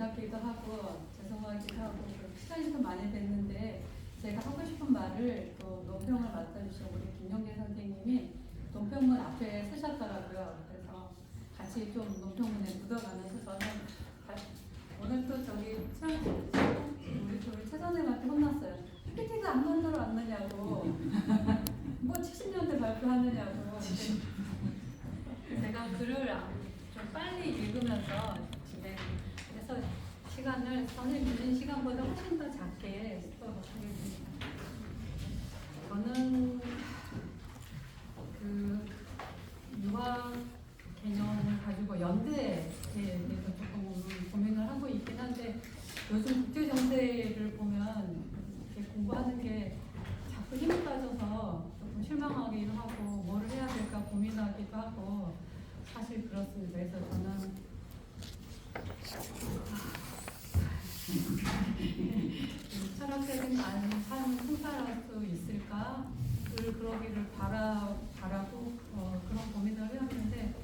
같기도 하고 죄송하기도 하고 시간이 좀 많이 됐는데 제가 하고 싶은 말을 또 논평을 맡아주신 우리 김영재 선생님이 논평문 앞에 쓰셨더라고요. 그래서 같이 좀 논평문에 묻어가면서 저는 오늘 또 우리 최선생님한테 혼났어요. PPT가 안 만들어 왔느냐고 뭐 70년대 발표하느냐고. 제가 글을 좀 빨리 읽으면서 그래서 시간을 선생님 주신 시간보다 훨씬 더 작게 하겠습니다. 저는 그 유학 개념을 가지고 연대에 대해서 조금 고민을 하고 있긴 한데 요즘 국제 정세를 보면 이렇게 공부하는 게 자꾸 힘이 빠져서 조금 실망하기도 하고 뭐를 해야 될까 고민하기도 하고 사실 그렇습니다. 그래서 저는 철학적인 삶을 풍파할 수 있을까를 그러기를 바라고 그런 고민을 해왔는데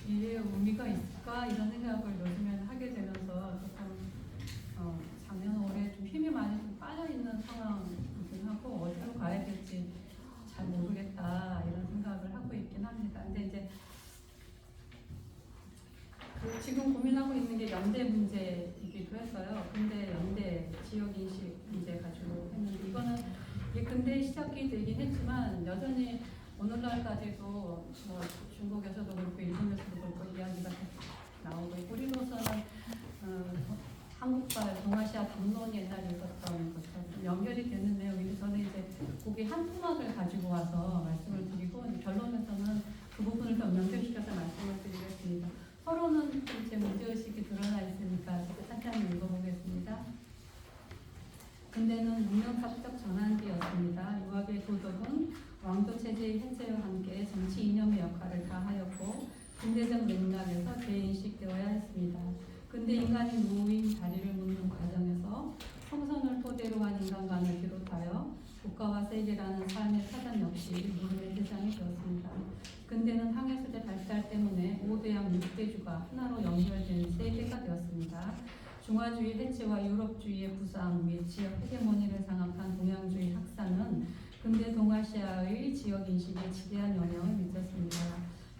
이게 의미가 있을까 이런 생각을 요즘에는 하게 되면서 조금 작년 올해 좀 힘이 많이 좀 빠져있는 상황이긴 하고 어디로 가야 될지 잘 모르겠다 이런 생각을 하고 있긴 합니다. 근데 이제 지금 고민하고 있는 게 연대 문제이기도 했어요. 근데 연대 지역인식 문제 가지고 했는데 이거는 근대 시작이 되긴 했지만 여전히 오늘날까지도 뭐 중국에서도 그렇고 일본에서도 그렇고 이야기가 나오고 있고 우리로서는 한국과 동아시아 담론이 옛날에 있었던 것처럼 연결이 되는 내용인데 저는 이제 거기 한 토막을 가지고 와서 말씀을 드리고 결론에서는 그 부분을 좀 연결시켜서 말씀을 드리겠습니다. 서로는 제 문제의식이 드러나 있으니까 한참 읽어보겠습니다. 근대는 문명사회적 전환기였습니다. 유학의 도덕은 왕조체제의 해체와 함께 정치 이념의 역할을 다하였고 근대적 맥락에서 재인식되어야 했습니다. 근대 인간이 누구인 자리를 묻는 과정에서 성선을 토대로 한 인간관을 비롯하여 국가와 세계라는 삶의 사전 역시 물음의 대상이 되었습니다. 근대는 항해수대 발달 때문에 5대양 6대주가 하나로 연결된 세계가 되었습니다. 중화주의 해체와 유럽주의의 부상 및 지역 헤게모니를 장악한 동양주의 확산은 근대 동아시아의 지역인식에 지대한 영향을 미쳤습니다.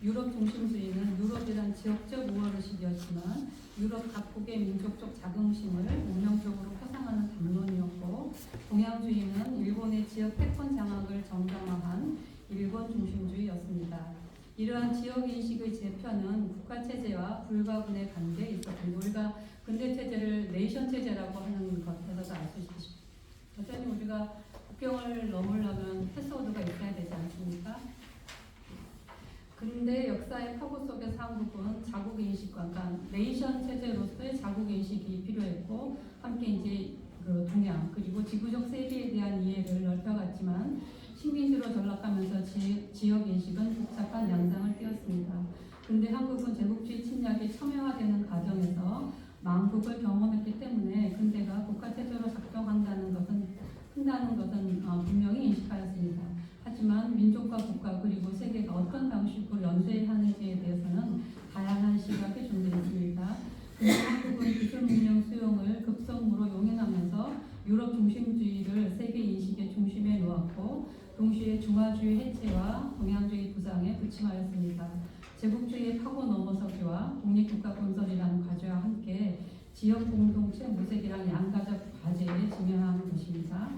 유럽 중심주의는 유럽이란 지역적 우월의식이었지만 유럽 각국의 민족적 자긍심을 운명적으로 포상하는 담론이었고 동양주의는 일본의 지역 패권 장악을 정당화한 일본 중심주의였습니다. 이러한 지역인식의 재편은 국가체제와 불가분의 관계에 있었습니다. 우리가 근대체제를 네이션체제라고 하는 것에서도 알 수 있습니다. 여전히 우리가 국경을 넘으려면 패스워드가 있어야 되지 않습니까? 근대 역사의 파고 속에서 한국은 자국인식과 그러니까 네이션 체제로서의 자국인식이 필요했고 함께 이제 그 동양 그리고 지구적 세계에 대한 이해를 넓혀갔지만 식민지로 전락하면서 지역인식은 복잡한 양상을 띄었습니다. 근데 한국은 제국주의 침략이 첨예화되는 과정에서 망국을 경험했기 때문에 근대가 국가체제로 작동한다는 것은 분명히 인식하였습니다. 하지만 민족과 국가 그리고 세계가 어떤 방식으로 연대하는지에 대해서는 다양한 시각이 존재했습니다. 한국은 기술 문명 수용을 급성으로 용인하면서 유럽 중심주의를 세계 인식의 중심에 놓았고 동시에 중화주의 해체와 동양주의 부상에 부침하였습니다. 제국주의의 파고 넘어서기와 독립국가 건설이라는 과제와 함께 지역 공동체 모색이란 양가적 과제에 직면하는 것입니다.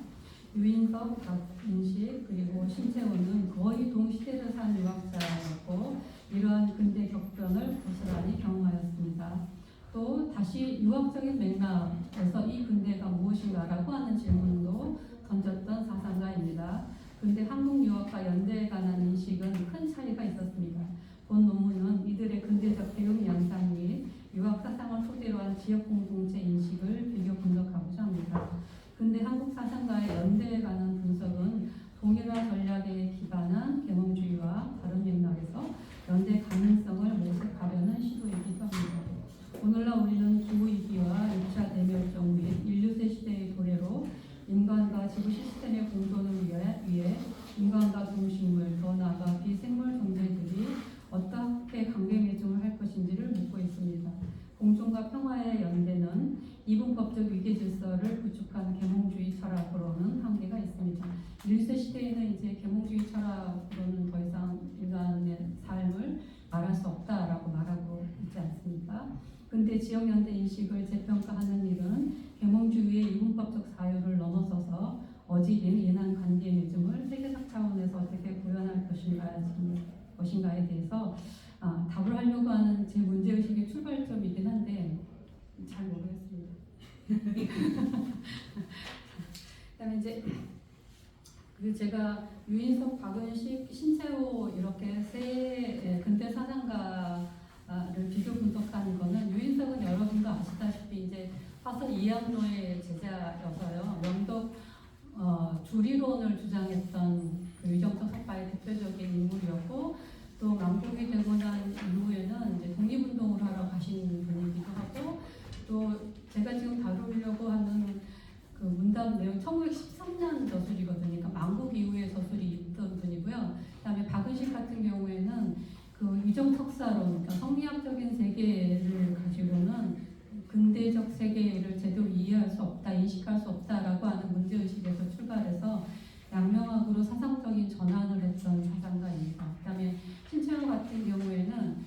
유인석, 박인식 그리고 신채호는 거의 동시대를 산 유학자였고 이러한 근대 격변을 고스란히 경험하였습니다. 또 다시 유학적인 맥락에서 이 근대가 무엇인가라고 하는 질문도 던졌던 사상가입니다. 근데 한국 유학과 연대에 관한 인식은 큰 차이가 있었습니다. 본 논문은 이들의 근대적 대응 양상 및 유학 사상을 토대로 한 지역 공동체 인식을 비교 분석하고자 합니다. 근데 한국 사상가의 연대에 관한 분석은 동일화 전략에 기반한 계몽주의와 다른 맥락에서 연대 가능성을 모색하려는 시도이기도 합니다. 오늘날 우리는 기후위기와 2차 대멸종 및 인류세 시대의 도래로 인간과 지구 시스템의 공존을 위해 인간과 동식물, 더 나아가 비생물 존재들이 어떻게 관계 맺음을 할 것인지를 묻고 있습니다. 공존과 평화의 연대는 법적 위계 질서를 구축하는 계몽주의 철학으로는 한계가 있습니다. 1세 시대에는 이제 계몽주의 철학으로는 더 이상 인간의 삶을 말할 수 없다라고 말하고 있지 않습니까? 근데 지역연대 인식을 재평가하는 일은 계몽주의의 이분법적 사유를 넘어서서 어지린 예난 관계미즘을 세계사 차원에서 어떻게 구현할 것인가에 대해서 답을 하려고 하는 제 문제의식의 출발점이긴 한데 잘 모르겠습니다. 그다음에 이제 제가 유인석, 박은식, 신채호 이렇게 세 근대 사상가를 비교 분석한 거는 유인석은 여러분도 아시다시피 이제 화서 이학로의 제자여서요. 명덕 주리론을 주장했던 그 유정석 석파의 대표적인 인물이었고 또 망국이 되고 난 이후에는 이제 독립운동을 하러 가신 분이기도 하고 또 제가 지금 다루려고 하는 그 문답 내용 1913년 저술이거든요. 그러니까 망국 이후에 저술이 있던 분이고요. 그다음에 박은식 같은 경우에는 그 유정석사론, 그러니까 성리학적인 세계를 가지고는 근대적 세계를 제대로 이해할 수 없다, 인식할 수 없다라고 하는 문제의식에서 출발해서 양명학으로 사상적인 전환을 했던 사상가입니다. 그다음에 신채호 같은 경우에는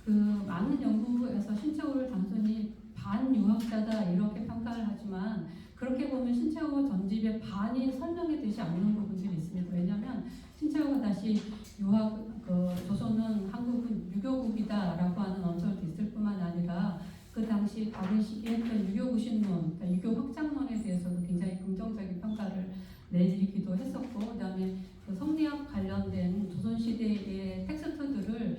그 많은 연구에서 신채호를 단순히 반유학자다 이렇게 평가를 하지만 그렇게 보면 신채호 전집의 반이 설명이 되지 않는 부분들이 있습니다. 왜냐하면 신채호가 다시 조선은 한국은 유교국이다라고 하는 언설도 있을 뿐만 아니라 그 당시 박은식이 했던 유교구신론, 그러니까 유교 확장론에 대해서도 굉장히 긍정적인 평가를 내리기도 했었고, 그다음에 그 성리학 관련된 조선시대의 텍스트들을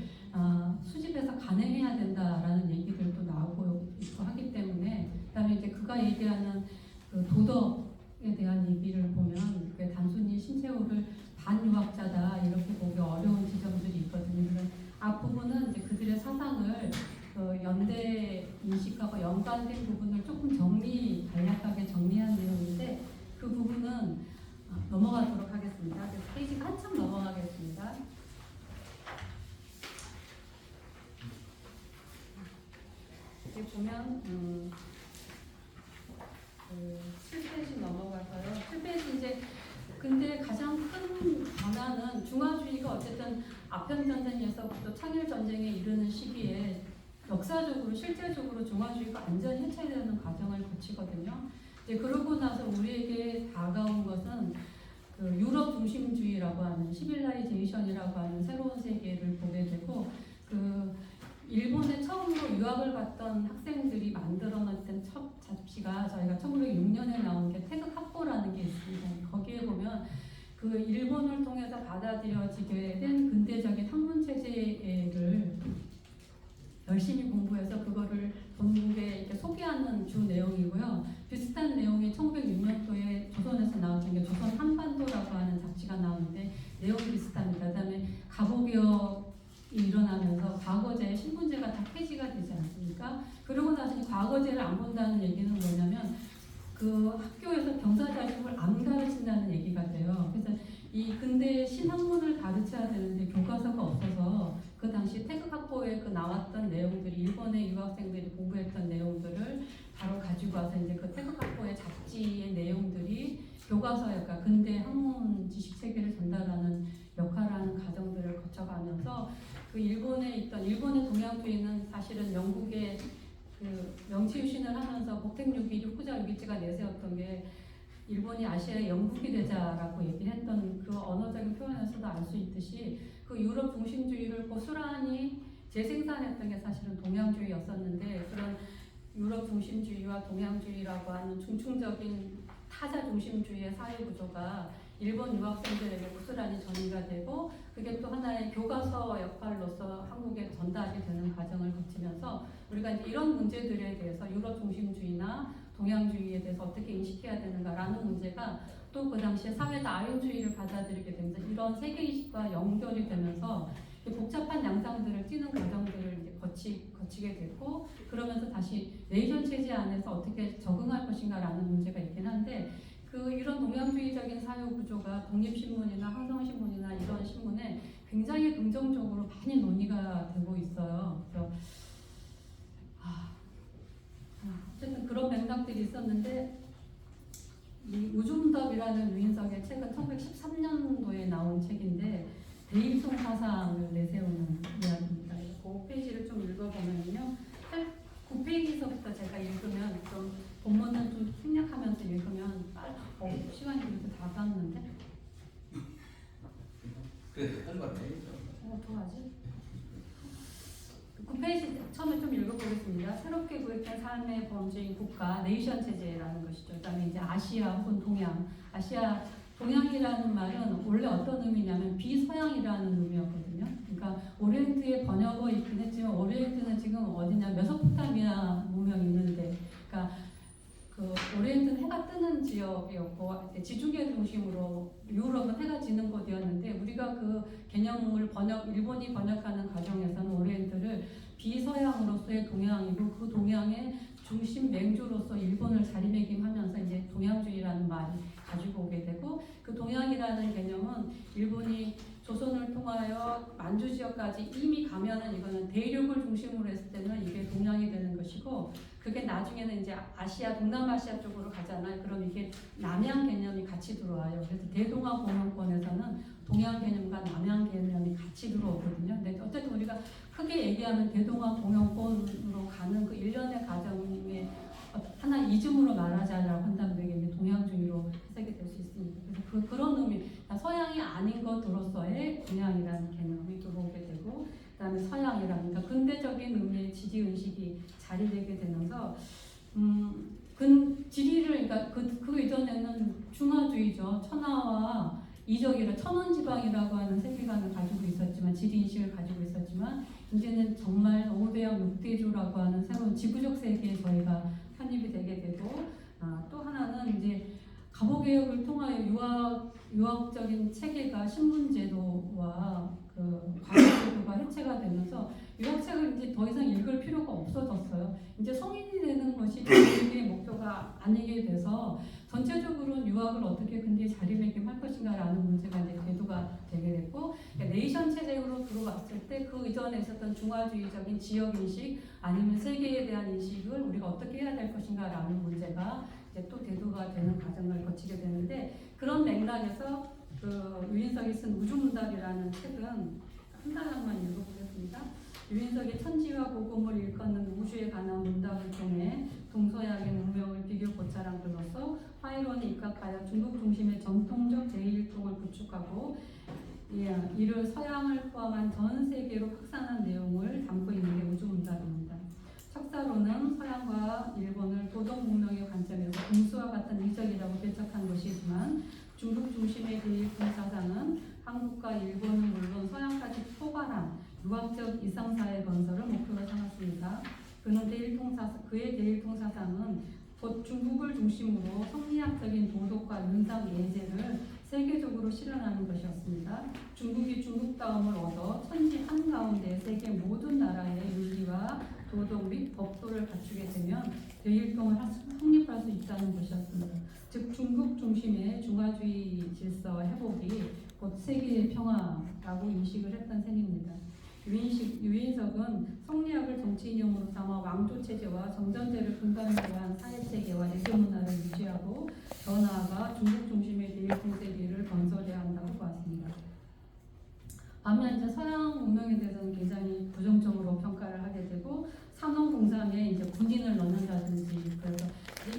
수집해서 간행해야 된다라는 얘기들도 나오고 있고 하기 때문에, 그다음에 이제 그가 얘기하는 그 도덕에 대한 얘기를 보면 그게 단순히 신채호를 반유학자다 이렇게 보기 어려운 지점들이 있거든요. 그런 앞부분은 이제 그들의 사상을 그 연대 인식하고 연관된 부분을 조금 간략하게 정리한 내용인데 그 부분은 넘어가도록 하겠습니다. 그래서 페이지가 한참 넘어가겠습니다. 여기 보면 7페이지 넘어가서요. 7페이지 이제 근데 가장 큰 변화는 중화주의가 어쨌든 아편 전쟁에서부터 청일 전쟁에 이르는 시기에 역사적으로 실제적으로 중화주의가 완전히 해체되는 과정을 거치거든요. 이제 그러고 나서 우리에게 다가온 것은 그 유럽 중심주의라고 하는 시빌라이제이션이라고 하는 새로운 세계를 보게 되고 그 일본에 처음으로 유학을 갔던 학생들이 만들어놨던 첫 잡지가 저희가 1906년에 나온 게 태극학보라는 게 있습니다. 거기에 보면 그 일본을 통해서 받아들여지게 된 근대적인 학문 체제를 열심히 공부해서 그거를 전국에 이렇게 소개하는 주 내용이고요. 비슷한 내용이 1906년도에 조선에서 나왔던 게 조선 한반도라고 하는 잡지가 나오는데 내용이 비슷합니다. 그다음에 가보기업이 일어나면서 과거제, 신분제가 다 폐지가 되지 않습니까? 그러고 나서 과거제를 안 본다는 얘기는 뭐냐면 그 학교에서 병사자식을 안 가르친다는 얘기가 돼요. 그래서 이 근대 신학문을 가르쳐야 되는데 교과서가 없어서 그 당시 태극학보에 그 나왔던 내용들이 일본의 유학생들이 공부했던 내용들을 바로 가지고 와서 이제 그 태극학보의 잡지의 내용들이 교과서에 그러니까 근대 학문 지식 체계를 전달하는 역할하는 과정들을 거쳐가면서 그 일본에 있던 일본의 동양주의는 사실은 영국의 그 명치유신을 하면서 복택육이 후자 유기체가 내세웠던 게 일본이 아시아의 영국이 되자라고 얘기했던 그 언어적인 표현에서도 알 수 있듯이 그 유럽 중심주의를 고스란히 재생산했던 게 사실은 동양주의였었는데 그런 유럽 중심주의와 동양주의라고 하는 중충적인 타자 중심주의의 사회 구조가 일본 유학생들에게 고스란히 전이가 되고 그게 또 하나의 교과서 역할로서 한국에 전달이 되는 과정을 거치면서 우리가 이제 이런 문제들에 대해서 유럽 중심주의나 동양주의에 대해서 어떻게 인식해야 되는가라는 문제가 또 그 당시에 사회 다윈주의를 받아들이게 되면서 이런 세계인식과 연결이 되면서 복잡한 양상들을 띠는 과정들을 이제 거치게 됐고 그러면서 다시 네이션 체제 안에서 어떻게 적응할 것인가라는 문제가 있긴 한데 그 이런 동양주의적인 사회 구조가 독립신문이나 항성신문이나 이런 신문에 굉장히 긍정적으로 많이 논의가 되고 있어요. 그래서 어쨌든 그런 맥락 맥락들이 있었는데 이 우주문답이라는 유인석의 책은 1913년도에 나온 책인데 대일통 사상을 내세우는 이야기입니다. 그 페이지를 좀 읽어보면요. 9페이지서부터 제가 읽으면 좀 본문은 좀 생략하면서 읽으면 시간이 그렇게 다 갔는데 그래 한번 해야죠. 어떡하지? 9페이지 처음에 좀 읽어보겠습니다. 새롭게 구획된 삶의 범주인 국가, 네이션 체제라는 것이죠. 그다음에 이제 아시아 혹은 동양, 동양이라는 말은 원래 어떤 의미냐면 비서양이라는 의미였거든요. 그러니까 오리엔트의 번역어 있긴 했지만 오리엔트는 지금 어디냐 메소포타미아 문명이 있는데, 그러니까 그 오리엔트는 해가 뜨는 지역이었고 지중해 중심으로 유럽은 해가 지는 곳이었는데 우리가 그 개념을 일본이 번역하는 과정에서는 오리엔트를 비서양으로서의 동양이고 그 동양의 중심 맹주로서 일본을 자리매김하면서 이제 동양주의라는 말이 가지고 오게 되고, 그 동양이라는 개념은 일본이 조선을 통하여 만주 지역까지 이미 가면은 이거는 대륙을 중심으로 했을 때는 이게 동양이 되는 것이고, 그게 나중에는 이제 아시아, 동남아시아 쪽으로 가잖아요. 그럼 이게 남양 개념이 같이 들어와요. 그래서 대동아 공영권에서는 동양 개념과 남양 개념이 같이 들어오거든요. 근데 어쨌든 우리가 크게 얘기하면 대동아 공영권으로 가는 그 일련의 과정에 하나 이즘으로 말하자라고 한다면 이게 이제 동양주의로 해석이 될 수 있습니다. 그래서 그런 의미, 서양이 아닌 것으로서의 동양이라는 개념이 들어오게 되고, 그다음에 서양이라는, 그러니까 근대적인 의미의 지리의식이 자리되게 되면서 지리를, 그러니까 그 이전에는 중화주의죠. 천하와 이적이라 천원지방이라고 하는 세계관을 가지고 있었지만, 지리인식을 가지고 있었지만, 이제는 정말 5대양 6대조라고 하는 새로운 지구적 세계에 저희가 편입이 되게 되고, 또 하나는 이제 갑오개혁을 통하여 유학적인 체계가 신분제도와 그 과거제도가 해체가 되면서 유학책을 이제 더 이상 읽을 필요가 없어졌어요. 이제 성인이 되는 것이 교육의 목표가 아니게 돼서 전체적으로는 유학을 어떻게 근데 자리매김할 것인가라는 문제가 이제 대두가 되게 됐고, 네이션 체제로 들어왔을 때 그 이전에 있었던 중화주의적인 지역인식 아니면 세계에 대한 인식을 우리가 어떻게 해야 될 것인가라는 문제가 이제 또 대두가 되는 과정을 거치게 되는데, 그런 맥락에서 그 유인석이 쓴 우주문답이라는 책은 한 단락만 읽어보겠습니다. 유인석의 천지와 복음을 일컫는 우주에 관한 문답을 통해 동서양의 문명을 비교 고찰함으로써 화이론에 입각하여 중국 중심의 전통적 제1통을 구축하고 이를 서양을 포함한 전 세계로 확산한 내용을 담고 있는 게 우주문답입니다. 척사로는 서양과 일본을 도덕 문명의 관점에서 공수와 같은 이적이라고 배척한 것이지만, 중국 중심의 제1통 사상은 한국과 일본은 물론 서양까지 포괄한 유학적 이상사회 건설을 목표로 삼았습니다. 그의 제1통 사상은 곧 중국을 중심으로 성리학적인 도덕과 윤상 예제를 세계적으로 실현하는 것이었습니다. 중국이 중국다움을 얻어 천지 한가운데 세계 모든 나라의 윤리와 도덕 및 법도를 갖추게 되면 제1통을 확립할 수 있다는 것이었습니다. 즉 중국 중심의 중화주의 질서 회복이 곧 세계의 평화라고 인식을 했던 셈입니다. 유인석은 성리학을 정치 이념으로 삼아 왕조 체제와 정전제를 근간으로 한 사회 체계와 내교 문화를 유지하고 더 나아가 중국 중심의 제1통 세계를 건설해야 한다고 보았습니다. 반면 이제 서양 문명에 대해서는 굉장히 부정적으로 평가를 하게 되고, 산업공상에 이제 군인을 넣는다든지, 그래서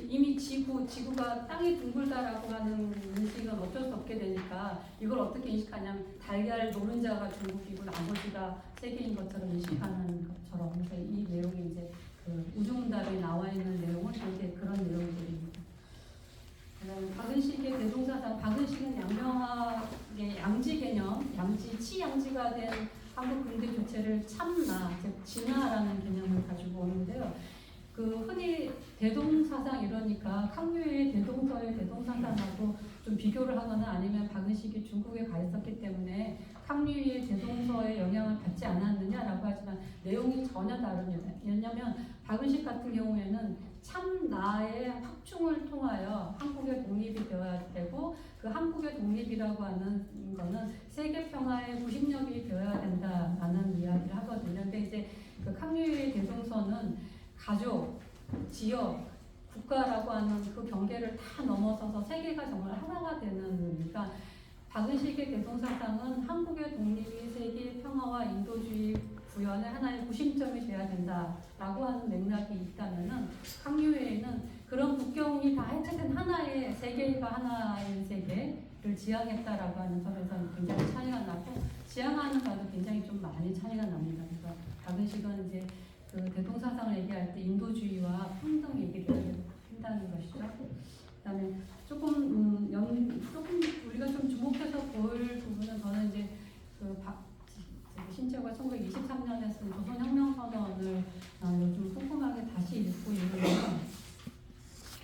이미 지구가 땅이 둥글다라고 하는 인식은 어쩔 수 없게 되니까 이걸 어떻게 인식하냐면 달걀 노른자가 중국이고 나머지가 세계인 것처럼 인식하는 것처럼. 그래서 이 내용이 이제 그 우주문답에 나와 있는 내용은 이렇게 그런 내용들입니다. 박은식의 대동사상, 박은식은 양명학의 양지 개념, 치양지가 된 한국 근대 교체를 참나, 즉 진화라는 개념을 가지고 오는데요. 그 흔히 대동사상 이러니까 캉유의 대동서의 대동사상하고 좀 비교를 하거나 아니면 박은식이 중국에 가 있었기 때문에 캉유의 대동서의 영향을 받지 않았느냐라고 하지만 내용이 전혀 다릅니다. 왜냐하면 박은식 같은 경우에는 참나의 확충을 통하여 한국의 독립이 되어야 되고, 그 한국의 독립이라고 하는 거는 세계 평화의 구심력이 되어야 된다라는 이야기를 하거든요. 근데 이제 그 캉유의 대동서는 가족, 지역, 국가라고 하는 그 경계를 다 넘어서서 세계가 정말 하나가 되는 의미가 박은식의 대동사상은 한국의 독립이 세계의 평화와 인도주의 구현의 하나의 구심점이 돼야 된다라고 하는 맥락이 있다면은 항류회는 그런 국경이 다 해체된 하나의 세계가 하나인 세계를 지향했다라고 하는 점에서는 굉장히 차이가 나고 지향하는 바도 굉장히 좀 많이 차이가 납니다. 그래서 박은식은 이제 그 대동사상을 얘기할 때 인도주의와 평등 얘기를 한다는 것이죠. 그다음에 조금 우리가 좀 주목해서 볼 부분은 저는 이제 신채호가 1923년에 쓴 조선혁명선언을 요즘 꼼꼼하게 다시 읽고 있는데요.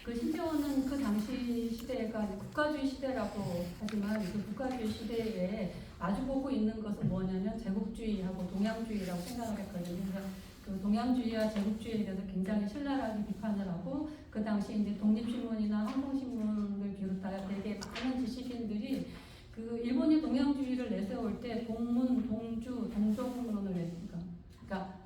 그 신채호는 그 당시 시대가 국가주의 시대라고 하지만 그 국가주의 시대에 마주보고 있는 것은 뭐냐면 제국주의하고 동양주의라고 생각을 했거든요. 그래서 그 동양주의와 제국주의에 대해서 굉장히 신랄하게 비판을 하고 그 당시 이제 독립신문이나 한국신문을 비롯하여 되게 많은 지식인들이 그 일본이 동양주의를 내세울 때 동문, 동주, 동종론을 냈으니까 그러니까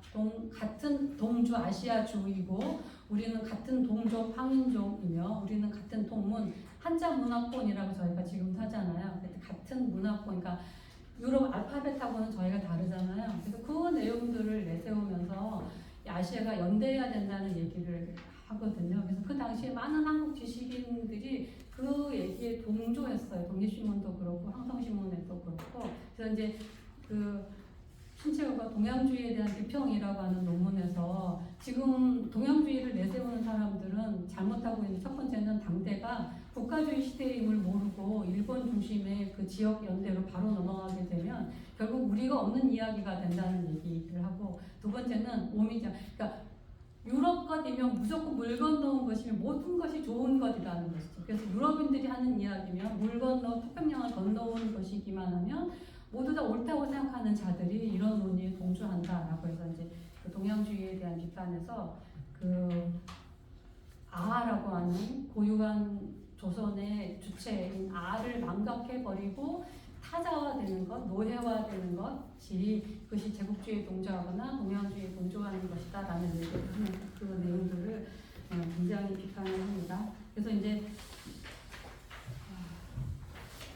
같은 동주 아시아주이고 우리는 같은 동족 황인종이며 우리는 같은 동문 한자 문화권이라고 저희가 지금 하잖아요. 같은 문화권, 그러니까 유럽 알파벳하고는 저희가 다르잖아요. 그래서 그 내용들을 내세우면서 아시아가 연대해야 된다는 얘기를 하거든요. 그래서 그 당시에 많은 한국 지식인들이 그 얘기에 동조했어요. 독립신문도 그렇고 항성신문에도 그렇고. 그래서 이제 그 신채호가 동양주의에 대한 비평이라고 하는 논문에서 지금 동양주의를 내세우는 사람들은 잘못하고 있는 첫 번째는 당대가 국가주의 시대임을 모르고 일본 중심의 그 지역 연대로 바로 넘어가게 되면 결국 우리가 없는 이야기가 된다는 얘기를 하고 두 번째는 오미자, 그러니까 유럽 것이면 무조건 물 건너온 것이면 모든 것이 좋은 것이라는 것이죠. 그래서 유럽인들이 하는 이야기면 물 건너 태평양을 건너온 것이기만 하면 모두 다 옳다고 생각하는 자들이 이런 논의에 동조한다라고 해서 이제 그 동양주의에 대한 비판에서 그 아라고 하는 고유한 조선의 주체인 아를 망각해버리고 타자화되는 것, 노예화되는 것이 그것이 제국주의에 동조하거나 동양주의에 동조하는 것이다라는 얘기를 하는 그 내용들을 굉장히 비판을 합니다. 그래서 이제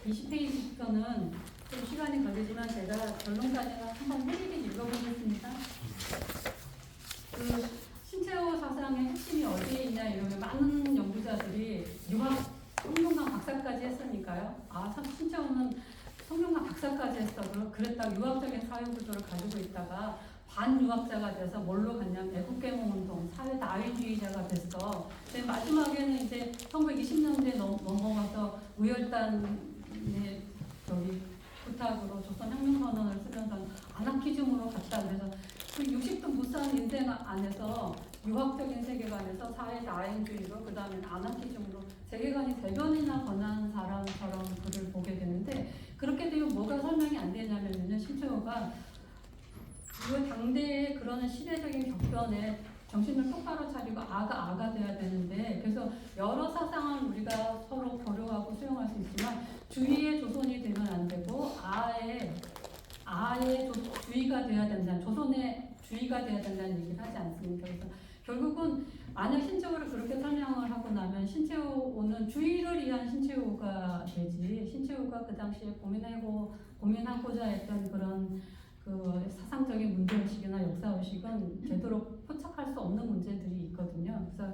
20페이지부터는 좀 시간이 걸리지만 제가 결론까지는 한번 해리를 읽어보겠습니다. 그 신채호 사상의 핵심이 어디에 있냐 이러면 많은 연구자들이 유학 성균관 박사까지 했으니까요. 참 신채호는 성균관 박사까지 했어. 그랬다가 유학적인 사회구조를 가지고 있다가 반유학자가 돼서 뭘로 갔냐면 애국개몽운동, 사회다윈주의자가 됐어. 근데 마지막에는 이제 1920년대에 넘어가서 우열단의 부탁으로 조선혁명선언을 쓰면서 아나키즘으로 갔다. 그래서 그 60도 못 사는 인생 안에서 유학적인 세계관에서 사회다윈주의로 그 다음에 아나키즘으로 세계관이 대변이나 권한 사람처럼 글을 보게 되는데 그렇게 되면 뭐가 설명이 안 되냐면요. 신채호가 그 당대의 그런 시대적인 격변에 정신을 똑바로 차리고 아가 돼야 되는데 그래서 여러 사상을 우리가 서로 고려하고 수용할 수 있지만 주의의 조선이 되면 안 되고 아의 주의가 돼야 된다. 조선의 주의가 돼야 된다는 얘기를 하지 않습니까? 그래서 결국은 만약 신채호를 그렇게 설명을 하고 나면 신채호는 주의를 위한 신채호가 되지 신채호가 그 당시에 고민하고자 했던 그런 그 사상적인 문제의식이나 역사의식은 제대로 포착할 수 없는 문제들이 있거든요. 그래서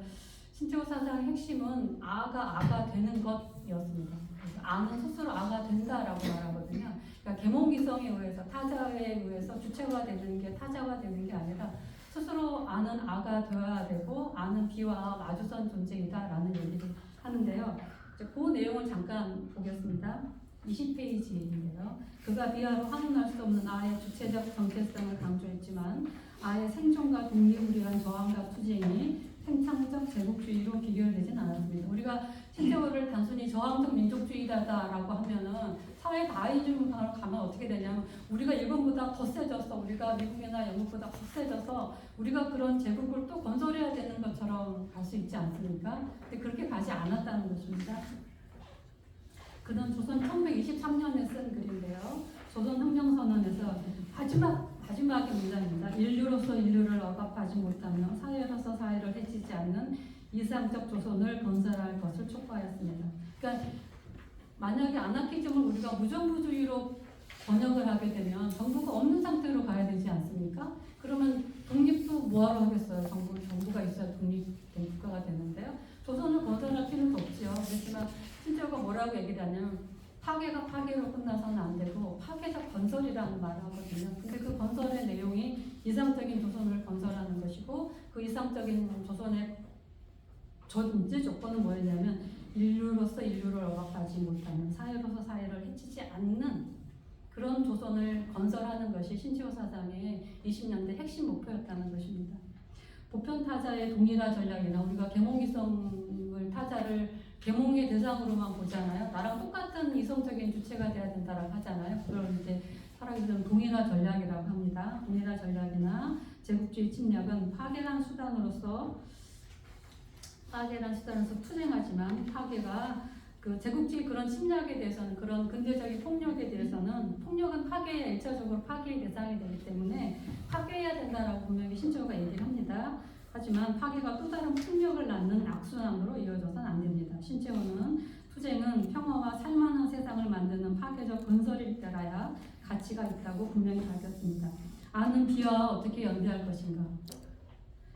신채호 사상의 핵심은 아가 되는 것이었습니다. 그래서 아는 스스로 아가 된다라고 말하거든요. 그러니까 계몽이성에 의해서 타자에 의해서 주체화되는 게 타자화되는 게 아니라 스스로 아는 아가 되어야 되고 아는 비와 마주선 존재이다라는 얘기를 하는데요. 그 내용을 잠깐 보겠습니다. 20페이지인데요. 그가 비하로 환원할 수 없는 아의 주체적 정체성을 강조했지만 아의 생존과 독립을 위한 저항과 투쟁이 생창적 제국주의로 비교되진 않았습니다. 우리가 신채호를 단순히 저항적 민족주의자다라고 하면은 사회 다윈주의로 가면 어떻게 되냐면 우리가 일본보다 더 세져서 우리가 미국이나 영국보다 더 세져서 우리가 그런 제국을 또 건설해야 되는 것처럼 갈 수 있지 않습니까? 근데 그렇게 가지 않았다는 것입니다. 그는 조선 1923년에 쓴 글인데요. 조선혁명선언에서 마지막의 문장입니다. 인류로서 인류를 억압하지 못하며 사회로서 사회를 해치지 않는 이상적 조선을 건설할 것을 촉구하였습니다. 그러니까 만약에 아나키즘을 우리가 무정부주의로 번역을 하게 되면 정부가 없는 상태로 가야 되지 않습니까? 그러면 독립도 뭐하러 하겠어요? 정부가 있어야 독립된 국가가 되는데요. 조선을 건설할 필요도 없지요. 그렇지만 신조어가 뭐라고 얘기를 하냐면 파괴가 파괴로 끝나서는 안 되고 파괴적 건설이라는 말을 하거든요. 근데 그 건설의 내용이 이상적인 조선을 건설하는 것이고 그 이상적인 조선의 전제 조건은 뭐였냐면 인류로서 인류를 억압하지 못하는 사회로서 사회를 해치지 않는 그런 조선을 건설하는 것이 신치호 사상의 20년대 핵심 목표였다는 것입니다. 보편 타자의 동일화 전략이나 우리가 계몽이성을 타자를 계몽의 대상으로만 보잖아요. 나랑 똑같은 이성적인 주체가 돼야 된다라고 하잖아요. 그걸 이제 사람들은 동일화 전략이라고 합니다. 동일화 전략이나 제국주의 침략은 파괴란 수단으로서 투쟁하지만 파괴가 그 제국주의 그런 침략에 대해서는 그런 근대적인 폭력에 대해서는 폭력은 파괴에 1차적으로 파괴의 대상이 되기 때문에 파괴해야 된다라고 분명히 신조어가 얘기를 합니다. 하지만 파괴가 또 다른 폭력을 낳는 악순환으로 이어져서는 안 됩니다. 신채호는 투쟁은 평화와 살만한 세상을 만드는 파괴적 건설일 때라야 가치가 있다고 분명히 밝혔습니다. 아는 비와 어떻게 연대할 것인가?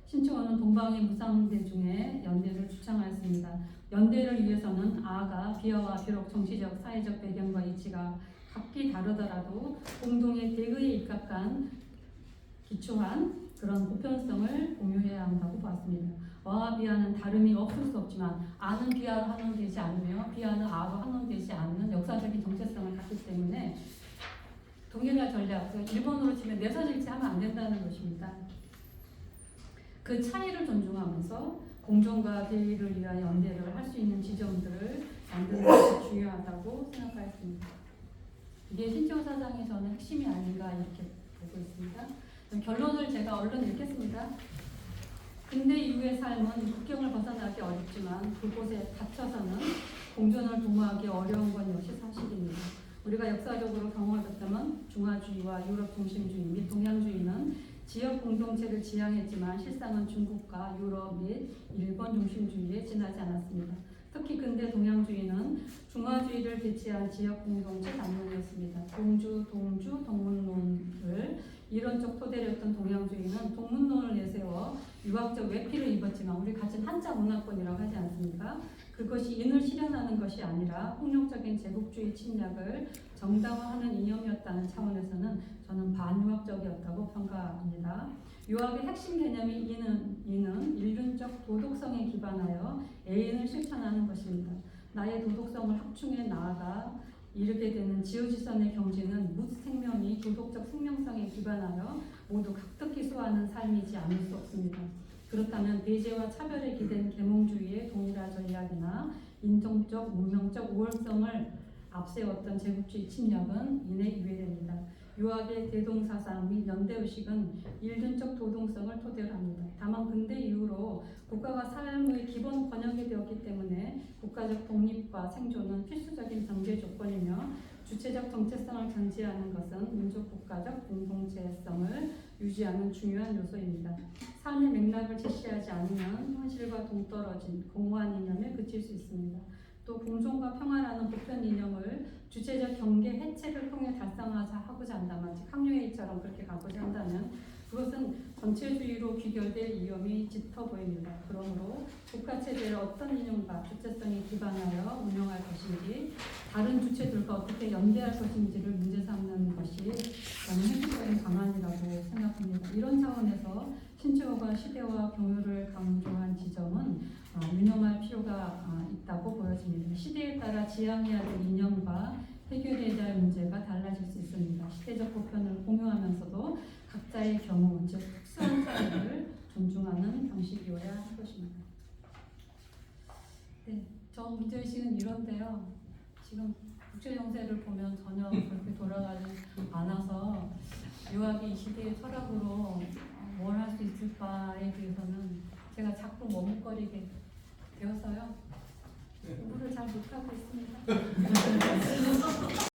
신채호는 동방의 무상대 중에 연대를 주창하였습니다. 연대를 위해서는 아가 비어와 비록 정치적, 사회적 배경과 이치가 각기 다르더라도 공동의 대의에 입각한 기초한 그런 보편성을 공유해야 한다고 보았습니다. 어와 비하는 다름이 없을 수 없지만 아는 비하로 환원되지 않으며 비하는 아로 환원되지 않는 역사적인 정체성을 갖기 때문에 동일화 전략, 일본어로 치면 내선일치하면 안 된다는 것입니다. 그 차이를 존중하면서 공존과 대의를 위하여 연대를 할 수 있는 지점들을 만드는 것이 중요하다고 생각하였습니다. 이게 신치호 사상의 저는 핵심이 아닌가 이렇게 보고 있습니다. 결론을 제가 얼른 읽겠습니다. 근대 이후의 삶은 국경을 벗어나기 어렵지만 그곳에 갇혀서는 공존을 도모하기 어려운 건 역시 사실입니다. 우리가 역사적으로 경험해봤다면 중화주의와 유럽 중심주의 및 동양주의는 지역 공동체를 지향했지만 실상은 중국과 유럽 및 일본 중심주의에 지나지 않았습니다. 특히 근대 동양주의는 중화주의를 배치한 지역 공동체 단론이었습니다. 동주, 동문론을 이론적 토대였던 동양주의는 동문론을 내세워 유학적 외피를 입었지만 우리 같은 한자 문화권이라고 하지 않습니까? 그것이 인을 실현하는 것이 아니라 폭력적인 제국주의 침략을 정당화하는 이념이었다는 차원에서는 저는 반유학적이었다고 평가합니다. 유학의 핵심 개념이 이는 인륜적 도덕성에 기반하여 애인을 실천하는 것입니다. 나의 도덕성을 확충해 나아가 이르게 되는 지어지선의 경지는 무생명이 도덕적 생명성에 기반하여 모두 각특기소하는 삶이지 않을 수 없습니다. 그렇다면 배제와 차별에 기댄 계몽주의의 동일화 전략이나 인종적, 문명적 우월성을 앞세웠던 제국주의 침략은 이내 이외됩니다. 유학의 대동사상 및 연대의식은 일륜적 도동성을 토대로 합니다. 다만 근대 이후로 국가가 삶의 기본 번역이 되었기 때문에 국가적 독립과 생존은 필수적인 전제 조건이며 주체적 정체성을 견지하는 것은 민족국가적 공동체성을 유지하는 중요한 요소입니다. 삶의 맥락을 제시하지 않으면 현실과 동떨어진 공허한 이념에 그칠 수 있습니다. 또 공존과 평화라는 보편 이념을 주체적 경계 해체를 통해 달성하고자 한다면 즉 학류회의처럼 그렇게 가고자 한다면 그것은 전체주의로 귀결될 위험이 짙어 보입니다. 그러므로 국가체제를 어떤 이념과 주체성에 기반하여 운영할 것인지 다른 주체들과 어떻게 연대할 것인지를 문제 삼는 것이 저는 현실적인 방안이라고 생각합니다. 이런 차원에서 신체호가 시대와 경유를 강조한 지점은 유념할 필요가 있다고 보여집니다. 시대에 따라 지향해야 될 이념과 해결해야 할 문제가 달라질 수 있습니다. 시대적 보편을 공유하면서도 각자의 경우, 즉 특수한 차이를 존중하는 방식이어야 할 것입니다. 네, 저 문제의식은 이런데요. 지금 국제정세를 보면 전혀 그렇게 돌아가지 않아서 유학이 이 시대의 철학으로 뭘 할 수 있을까에 대해서는 제가 자꾸 머뭇거리게 되어서요. 공부를 잘 못하고 있습니다.